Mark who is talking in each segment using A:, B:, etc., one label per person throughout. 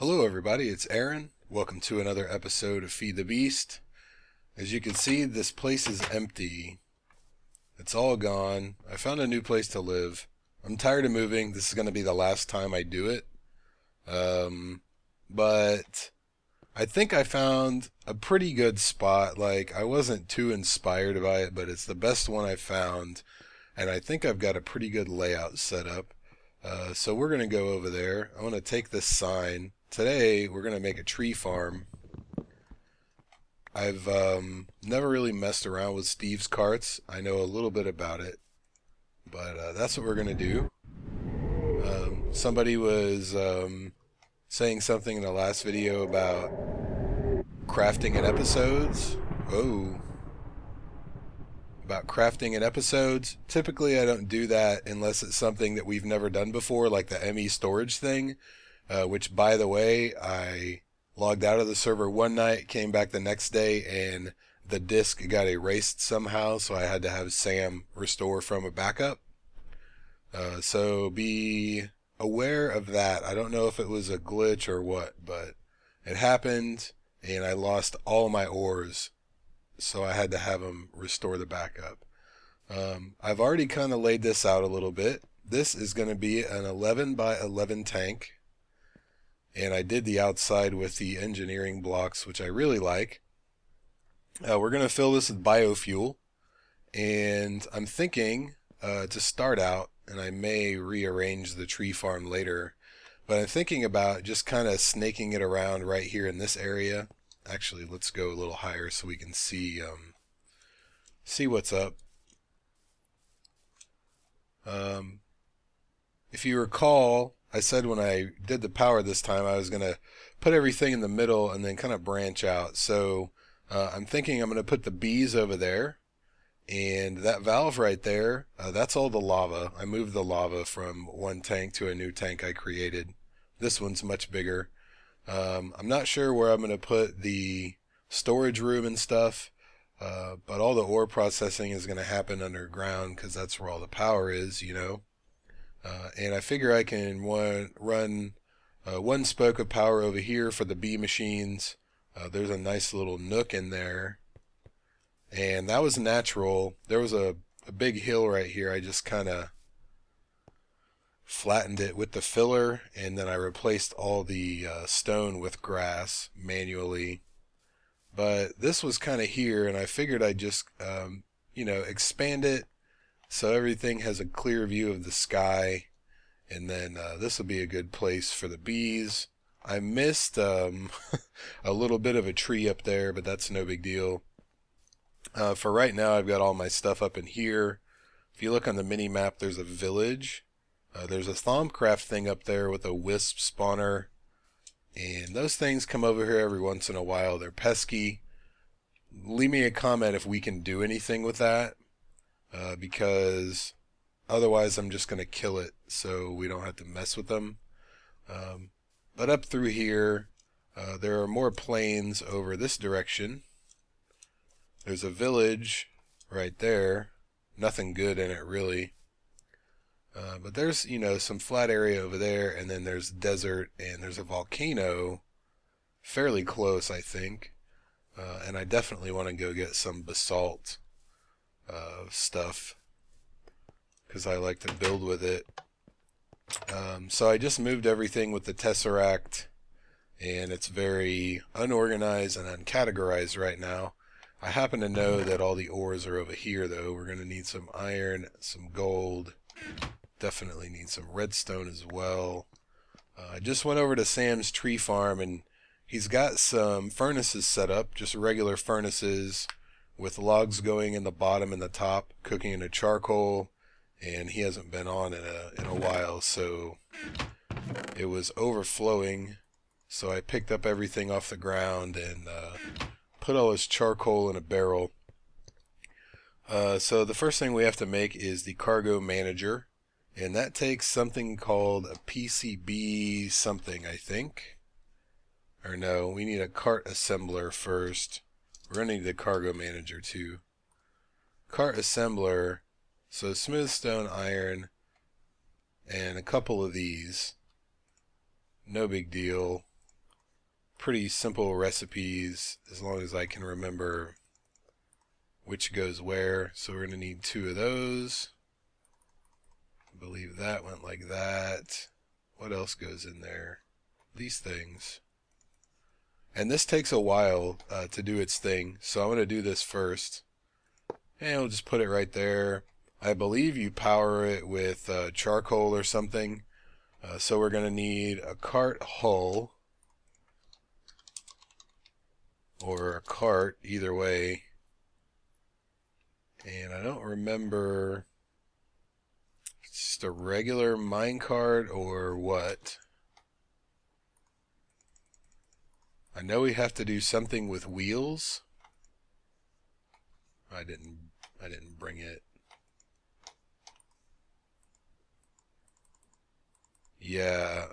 A: Hello everybody, it's Aaron. Welcome to another episode of Feed the Beast. As you can see, this place is empty. It's all gone. I found a new place to live. I'm tired of moving. This is going to be the last time I do it. But I think I found a pretty good spot. Like, I wasn't too inspired by it, but it's the best one I found. And I think I've got a pretty good layout set up. So we're going to go over there. I want to take this sign. Today, we're going to make a tree farm. I've never really messed around with Steve's carts. I know a little bit about it. But that's what we're going to do. Somebody was saying something in the last video about crafting in episodes. About crafting in episodes. Typically, I don't do that unless it's something that we've never done before, like the ME storage thing. Which, by the way, I logged out of the server one night, came back the next day, and the disk got erased somehow, so I had to have Sam restore from a backup. So be aware of that. I don't know if it was a glitch or what, but it happened, and I lost all my ores, so I had to have him restore the backup. I've already kind of laid this out a little bit. This is going to be an 11 by 11 tank. And I did the outside with the engineering blocks, which I really like. We're going to fill this with biofuel. And I'm thinking to start out, and I may rearrange the tree farm later, but I'm thinking about just kind of snaking it around right here in this area. Actually, let's go a little higher so we can see what's up. If you recall, I said when I did the power this time, I was going to put everything in the middle and then kind of branch out. So I'm thinking I'm going to put the bees over there. And that valve right there, that's all the lava. I moved the lava from one tank to a new tank I created. This one's much bigger. I'm not sure where I'm going to put the storage room and stuff. But all the ore processing is going to happen underground because that's where all the power is, you know. And I figure I can run one spoke of power over here for the bee machines. There's a nice little nook in there. And that was natural. There was a big hill right here. I just kind of flattened it with the filler, and then I replaced all the stone with grass manually. But this was kind of here, and I figured I'd just, expand it so everything has a clear view of the sky, and then this will be a good place for the bees. I missed a little bit of a tree up there, but that's no big deal. For right now, I've got all my stuff up in here. If you look on the mini map, there's a village. There's a Thaumcraft thing up there with a wisp spawner, and those things come over here every once in a while. They're pesky. Leave me a comment if we can do anything with that. Because otherwise I'm just going to kill it so we don't have to mess with them. But up through here, there are more plains over this direction. There's a village right there. Nothing good in it, really. But there's, some flat area over there, and then there's desert, and there's a volcano fairly close, I think. And I definitely want to go get some basalt stuff because I like to build with it. So I just moved everything with the Tesseract, and it's very unorganized and uncategorized right now. I happen to know that all the ores are over here, though. We're going to need some iron, some gold, definitely need some redstone as well. I just went over to Sam's tree farm, and he's got some furnaces set up, just regular furnaces with logs going in the bottom and the top, cooking in a charcoal, and he hasn't been on in a while, so it was overflowing. So I picked up everything off the ground and put all his charcoal in a barrel. So the first thing we have to make is the cargo manager, and that takes something called a PCB something, I think. Or no, we need a cart assembler first. We're going to need the cargo manager too. Cart assembler, so smooth stone iron, and a couple of these. No big deal. pretty simple recipes as long as I can remember which goes where. So we're going to need 2 of those. I believe that went like that. What else goes in there? These things. And this takes a while to do its thing, so I'm going to do this first. And we'll just put it right there. I believe you power it with charcoal or something. So we're going to need a cart hull, or a cart, either way. And I don't remember if it's just a regular minecart or what. I know we have to do something with wheels. I didn't bring it. Yeah,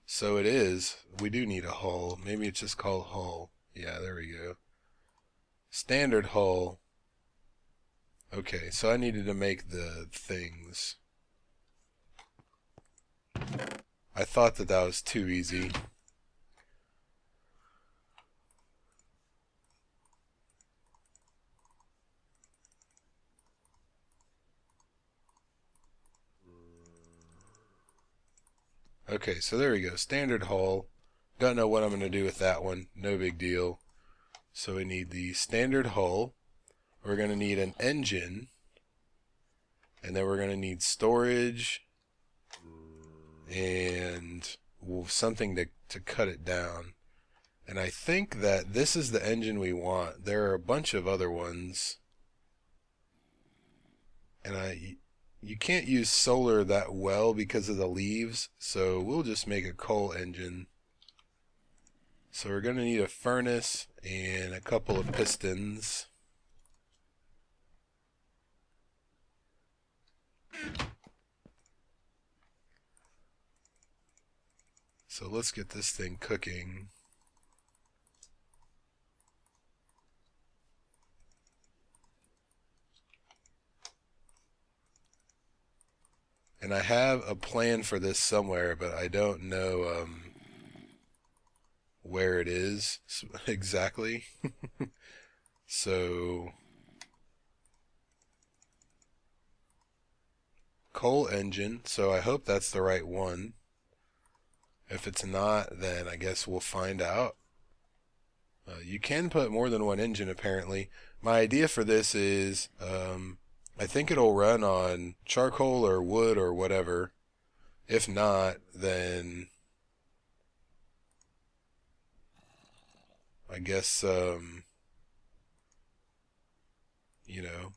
A: so it is. We do need a hull. Maybe it's just called hull. Yeah, there we go. Standard hull. Okay, so I needed to make the things. I thought that was too easy. Okay, so there we go. Standard hull. Don't know what I'm going to do with that one. No big deal. So we need the standard hull. We're going to need an engine. And then we're going to need storage. And something to cut it down. And I think that this is the engine we want. There are a bunch of other ones. And you can't use solar that well because of the leaves, so we'll just make a coal engine. So we're going to need a furnace and a couple of pistons. So let's get this thing cooking. And I have a plan for this somewhere, but I don't know where it is exactly. So, coal engine, so I hope that's the right one. If it's not, then I guess we'll find out. You can put more than one engine apparently. My idea for this is I think it'll run on charcoal or wood or whatever. If not, then I guess you know,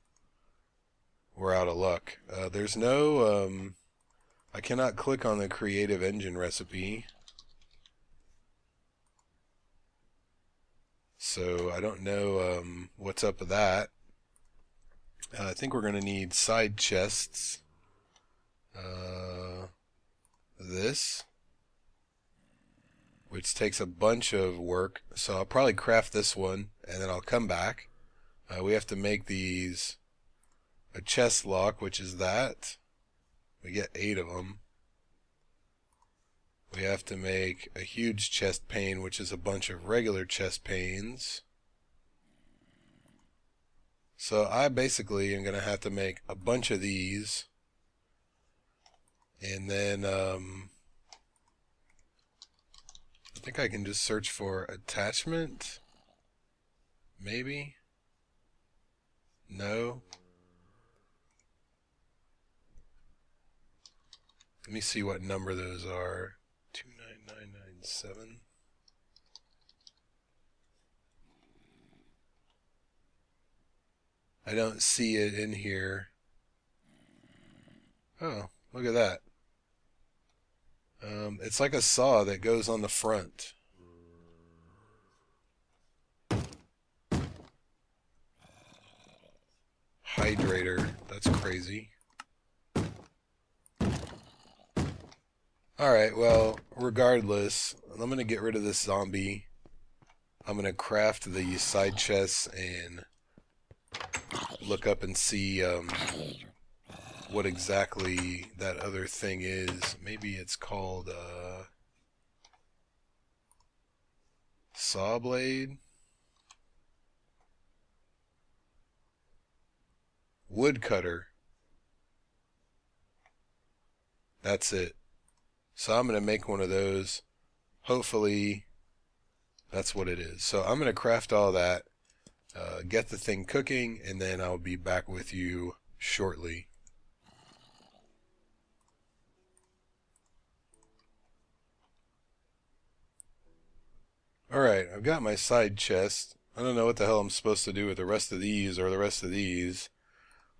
A: we're out of luck. There's no I cannot click on the creative engine recipe. So I don't know what's up with that. I think we're going to need side chests. This, which takes a bunch of work. So I'll probably craft this one, and then I'll come back. We have to make these a chest lock, which is that. We get 8 of them. We have to make a huge chest pane, which is a bunch of regular chest panes. So I basically am going to have to make a bunch of these. And then I think I can just search for attachment. Maybe? No? Let me see what number those are. 29997. I don't see it in here. Oh, look at that. It's like a saw that goes on the front. Hydrator. That's crazy. Alright, well, regardless, I'm going to get rid of this zombie. I'm going to craft the side chests and look up and see what exactly that other thing is. Maybe it's called Saw blade. Wood cutter. That's it. So I'm going to make one of those. Hopefully that's what it is. So I'm going to craft all that, get the thing cooking, and then I'll be back with you shortly. Alright, I've got my side chest. I don't know what the hell I'm supposed to do with the rest of these or the rest of these.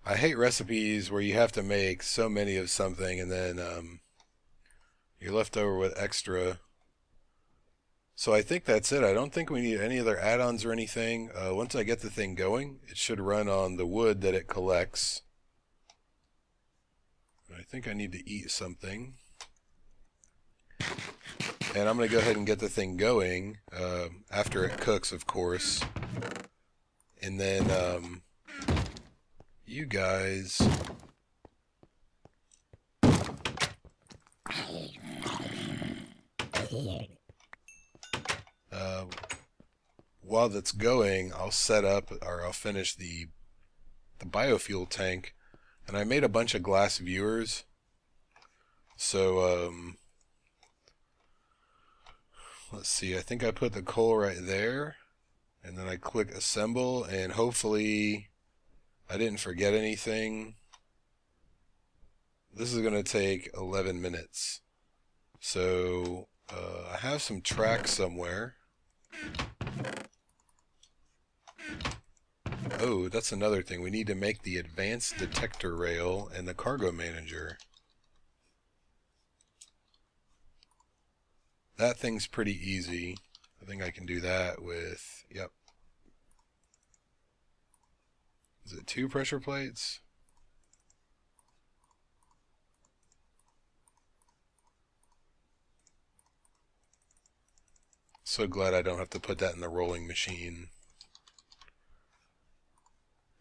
A: I hate recipes where you have to make so many of something and then you're left over with extra. So I think that's it. I don't think we need any other add-ons or anything. Once I get the thing going, it should run on the wood that it collects. I think I need to eat something. And I'm going to go ahead and get the thing going after it cooks, of course. And then you guys... while that's going, I'll set up, or I'll finish the biofuel tank. And I made a bunch of glass viewers. So, let's see, I think I put the coal right there. And then I click assemble, and hopefully I didn't forget anything. This is going to take 11 minutes. So, I have some tracks somewhere. Oh, that's another thing. We need to make the advanced detector rail and the cargo manager. That thing's pretty easy. I think I can do that with, yep. Is it 2 pressure plates? So glad I don't have to put that in the rolling machine.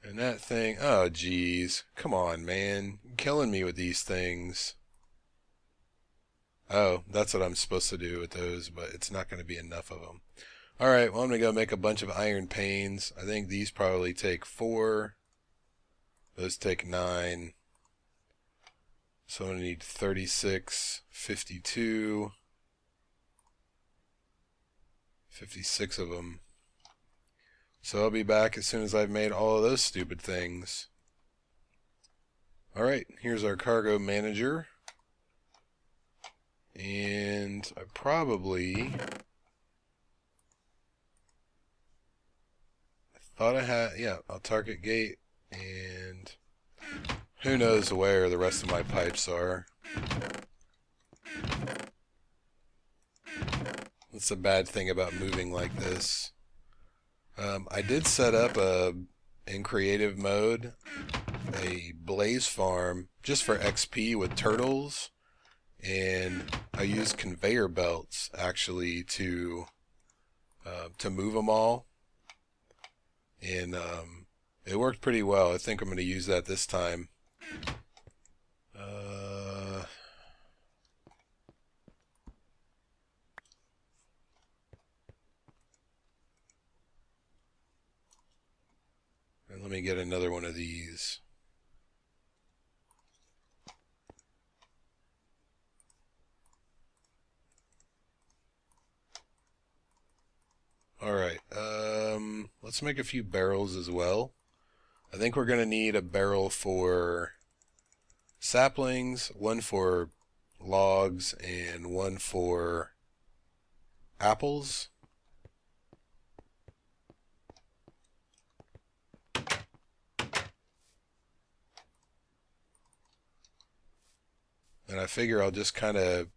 A: And that thing, oh geez, come on man, you're killing me with these things. Oh, that's what I'm supposed to do with those, but it's not going to be enough of them. Alright, well I'm going to go make a bunch of iron panes. I think these probably take 4. Those take 9. So I'm going to need 36, 52, 56 of them. So I'll be back as soon as I've made all of those stupid things. Alright, here's our cargo manager. And I thought I had, yeah, I'll target gate, and who knows where the rest of my pipes are. That's the bad thing about moving like this. I did set up in creative mode a blaze farm just for XP with turtles, and I used conveyor belts actually to move them all, and it worked pretty well. I think I'm going to use that this time. And let me get another one of these. Alright, let's make a few barrels as well. I think we're going to need a barrel for saplings, one for logs, and one for apples. And I figure I'll just kind of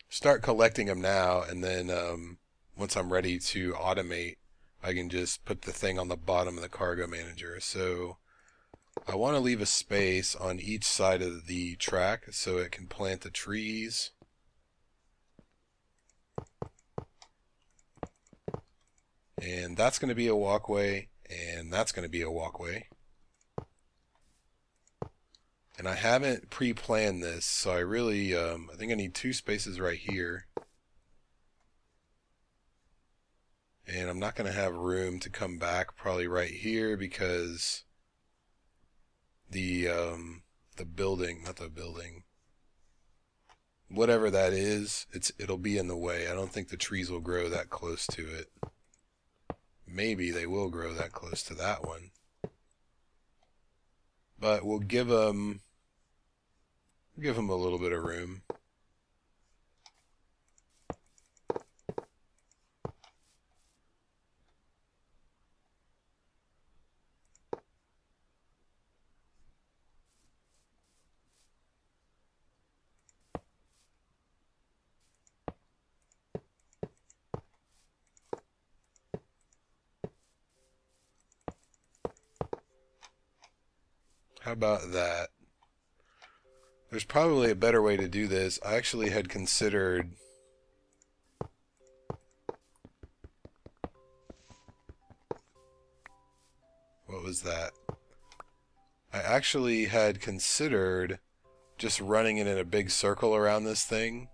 A: start collecting them now, and then once I'm ready to automate, I can just put the thing on the bottom of the cargo manager. So I want to leave a space on each side of the track so it can plant the trees. And that's going to be a walkway, and that's going to be a walkway. And I haven't pre-planned this, so I really, I think I need 2 spaces right here. And I'm not going to have room to come back probably right here because the building, not the building, whatever that is, it'll be in the way. I don't think the trees will grow that close to it. Maybe they will grow that close to that one. But we'll give them a little bit of room. How about that? There's probably a better way to do this. I actually had considered what was that? I actually had considered just running it in a big circle around this thing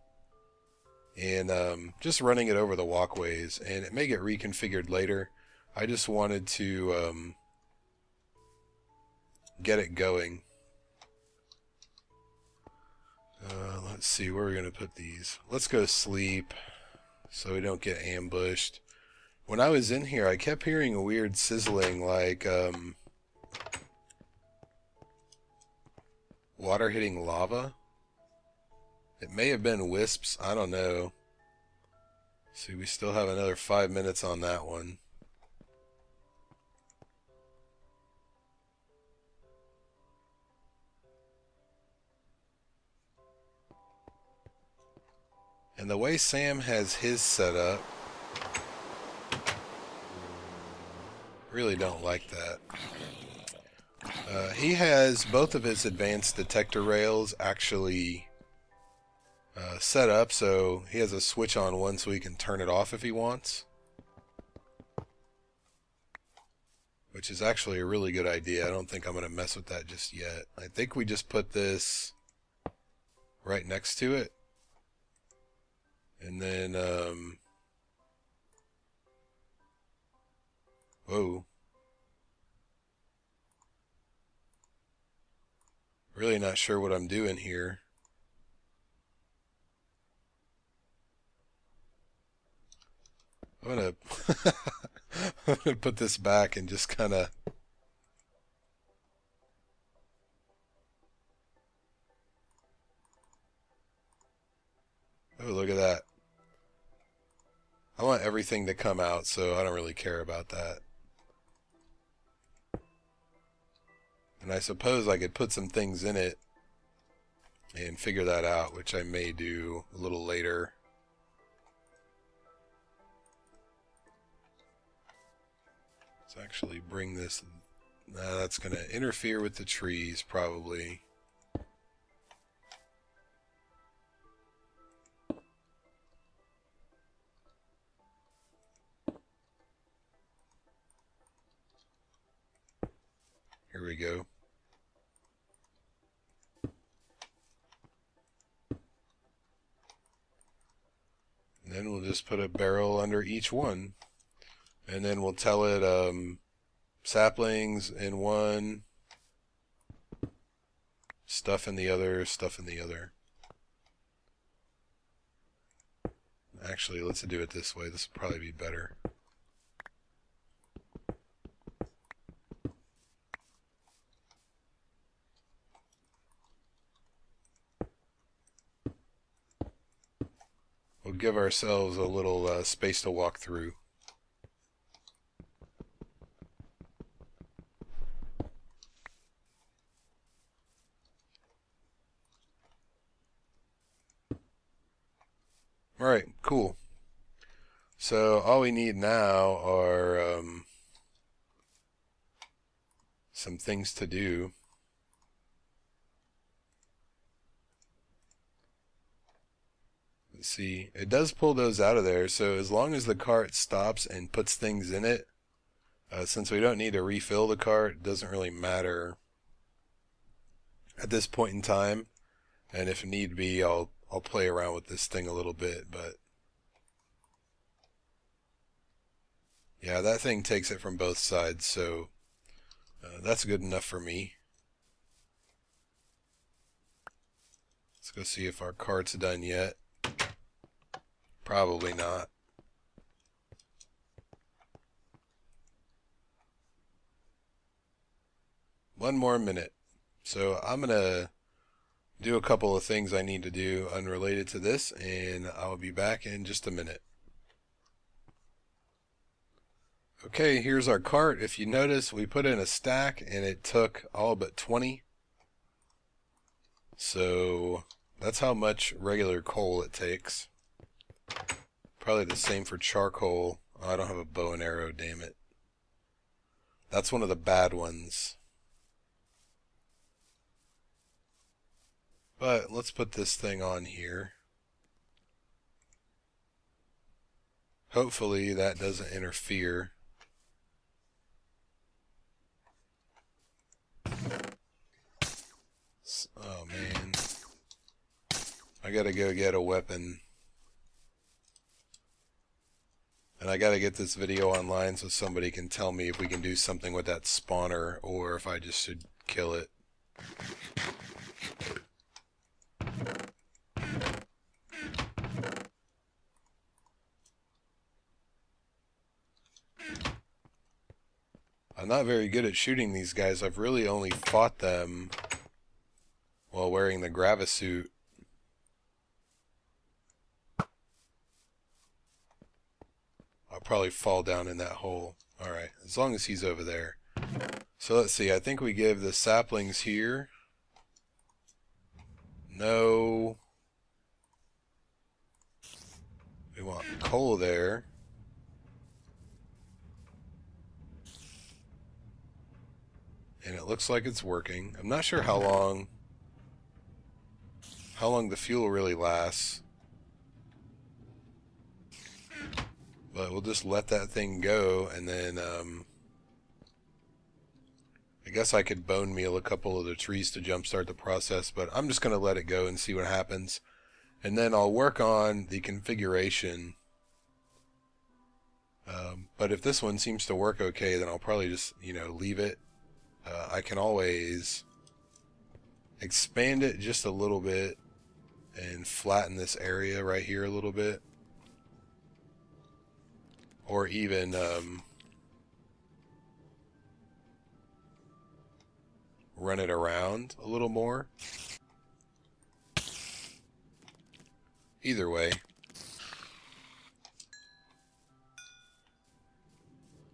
A: and just running it over the walkways, and it may get reconfigured later. I just wanted to get it going. Let's see where we're going to put these. Let's go sleep so we don't get ambushed. When I was in here, I kept hearing a weird sizzling, like water hitting lava. It may have been wisps, I don't know. See, we still have another 5 minutes on that one. And the way Sam has his set up, really don't like that. He has both of his advanced detector rails actually set up so he has a switch on one so he can turn it off if he wants. Which is actually a really good idea. I don't think I'm going to mess with that just yet. I think we just put this right next to it. And then, whoa. Really not sure what I'm doing here. I'm gonna I'm gonna put this back and just kind of oh, look at that. I want everything to come out, so I don't really care about that. And I suppose I could put some things in it and figure that out, which I may do a little later. Let's actually bring this. That's going to interfere with the trees, probably. Here we go. And then we'll just put a barrel under each one. And then we'll tell it saplings in one, stuff in the other, stuff in the other. Actually, let's do it this way. This will probably be better. We'll give ourselves a little space to walk through. Alright, cool. So all we need now are some things to do. Let's see, it does pull those out of there, so as long as the cart stops and puts things in it, since we don't need to refill the cart, it doesn't really matter at this point in time. And if need be, I'll play around with this thing a little bit, but Yeah, that thing takes it from both sides, so that's good enough for me. Let's go see if our cart's done yet. Probably not. One more minute. So I'm going to do a couple of things I need to do unrelated to this, and I'll be back in just a minute. Okay, here's our cart. If you notice, we put in a stack and it took all but 20. So that's how much regular coal it takes. Probably the same for charcoal. Oh, I don't have a bow and arrow, damn it. That's one of the bad ones. But let's put this thing on here. Hopefully that doesn't interfere. Oh man. I gotta go get a weapon. And I gotta get this video online so somebody can tell me if we can do something with that spawner or if I just should kill it. I'm not very good at shooting these guys. I've really only fought them while wearing the gravisuit. I'll probably fall down in that hole. Alright, as long as he's over there. So let's see, I think we give the saplings here. No. We want coal there. And it looks like it's working. I'm not sure how long the fuel really lasts. But we'll just let that thing go, and then I guess I could bone meal a couple of the trees to jumpstart the process, but I'm just going to let it go and see what happens. And then I'll work on the configuration. But if this one seems to work okay, then I'll probably just, leave it. I can always expand it just a little bit and flatten this area right here a little bit. Or even run it around a little more. Either way.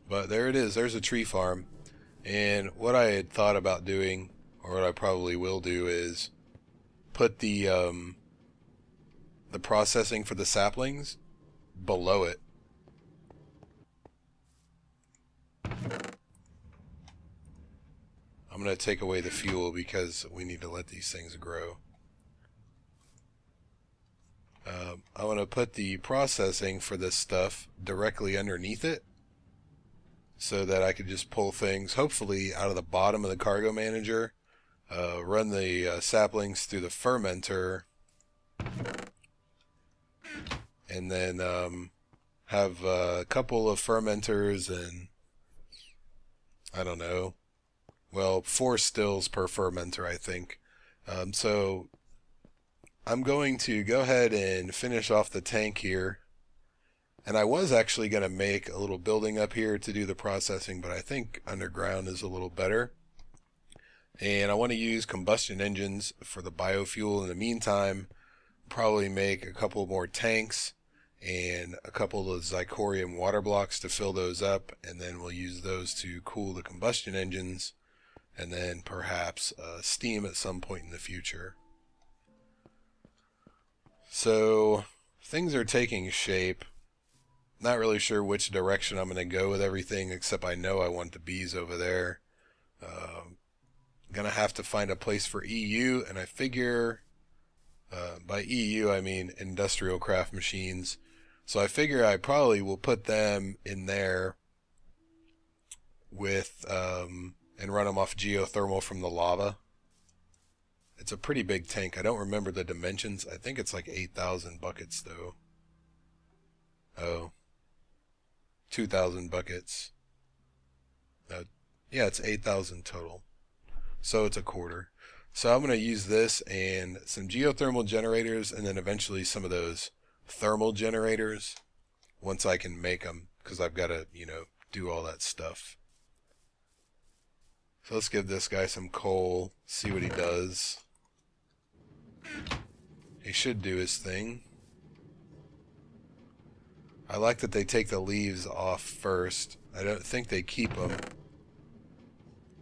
A: But there it is. There's a tree farm. And what I had thought about doing, or what I probably will do, is put the processing for the saplings below it. I'm going to take away the fuel because we need to let these things grow. I want to put the processing for this stuff directly underneath it so that I could just pull things, hopefully, out of the bottom of the cargo manager, run the saplings through the fermenter, and then have a couple of fermenters and, I don't know, well, 4 stills per fermenter, I think. So I'm going to go ahead and finish off the tank here. And I was actually going to make a little building up here to do the processing, but I think underground is a little better. And I want to use combustion engines for the biofuel in the meantime. Probably make a couple more tanks and a couple of zirconium water blocks to fill those up, and then we'll use those to cool the combustion engines, and then perhaps steam at some point in the future. So things are taking shape. Not really sure which direction I'm going to go with everything, except I know I want the bees over there. Gonna have to find a place for EU, and I figure by EU I mean industrial craft machines. So I figure I probably will put them in there with and run them off geothermal from the lava. It's a pretty big tank. I don't remember the dimensions. I think it's like 8,000 buckets though. Oh. 2,000 buckets. Yeah, it's 8,000 total. So it's a quarter. So I'm going to use this and some geothermal generators, and then eventually some of those thermal generators once I can make them, because I've got to, do all that stuff. So let's give this guy some coal, see what he does. He should do his thing. I like that they take the leaves off first. I don't think they keep them,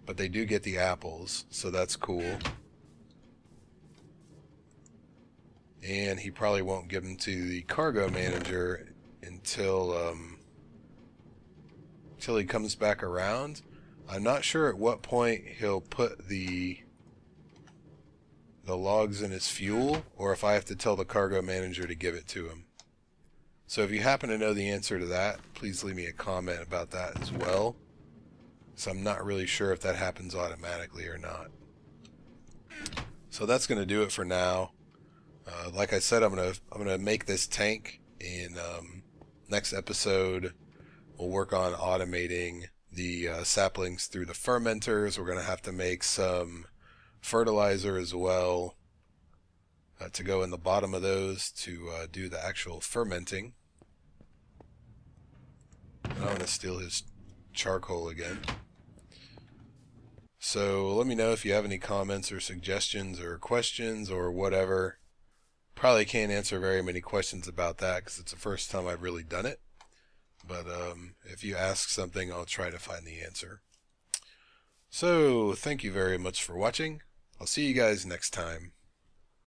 A: but they do get the apples, so that's cool. And he probably won't give them to the cargo manager until he comes back around. I'm not sure at what point he'll put the logs in his fuel, or if I have to tell the cargo manager to give it to him. So if you happen to know the answer to that, please leave me a comment about that as well. So I'm not really sure if that happens automatically or not. So that's going to do it for now. Like I said, I'm gonna make this tank. In next episode, we'll work on automating the saplings through the fermenters. We're gonna have to make some fertilizer as well to go in the bottom of those to do the actual fermenting. And I'm gonna steal his charcoal again. So let me know if you have any comments or suggestions or questions or whatever. Probably can't answer very many questions about that because it's the first time I've really done it. But if you ask something, I'll try to find the answer. So thank you very much for watching. I'll see you guys next time.